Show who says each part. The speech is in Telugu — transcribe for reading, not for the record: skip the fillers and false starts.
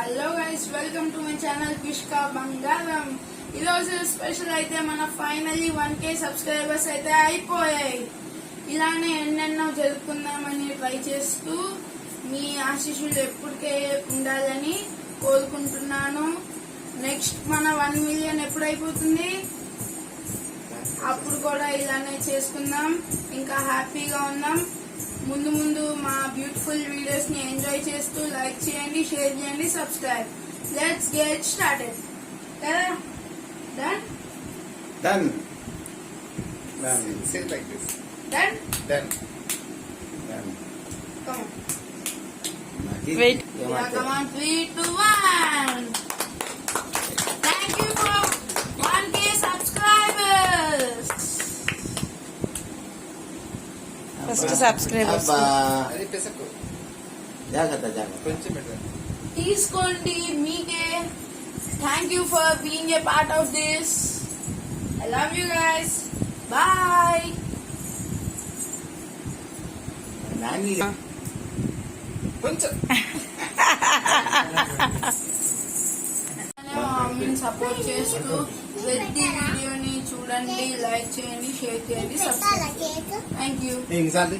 Speaker 1: Hello guys, welcome to my channel Pishka Bangaram. ఈరోజు స్పెషల్ అయితే మన ఫైనల్లీ 1K సబ్స్క్రైబర్స్ అయితే అయిపోయాయి. ఇలానే ఎన్నెన్నో జరుపుకుందామని ట్రై చేస్తూ మీ ఆశీస్సులు ఎప్పటికే ఉండాలని కోరుకుంటున్నాను. నెక్స్ట్ మన 1 మిలియన్ ఎప్పుడైపోతుంది అప్పుడు కూడా ఇలానే చేసుకుందాం, ఇంకా హ్యాపీగా ఉందాం. ముందు ముందు మా బ్యూటిఫుల్ వీడియోస్ ని ఎంజాయ్ చేస్తూ లైక్ చేయండి, షేర్ చేయండి, subscribe. Let's get started.
Speaker 2: Done. Say it like this.
Speaker 1: Done.
Speaker 2: Done.
Speaker 1: Come on.
Speaker 3: Wait.
Speaker 1: Yeah, come on. 3, 2, 1. Thank you for 1K subscribers.
Speaker 3: First subscribers
Speaker 2: అది పెసకు
Speaker 4: జాగ్రత్త
Speaker 2: కొంచెం పెట్టండి.
Speaker 1: తీసుకోండి, మీకే. Thank you for being a part of this. I love you guys. Bye.
Speaker 4: Nani
Speaker 2: కొంచెం
Speaker 1: మా మమ్మీని సపోర్ట్ చేస్తూ ప్రతి వీడియోని చూడండి, లైక్ చేయండి, షేర్ చేయండి, సబ్స్క్రైబ్. Thank you.
Speaker 4: ఇంకోసారి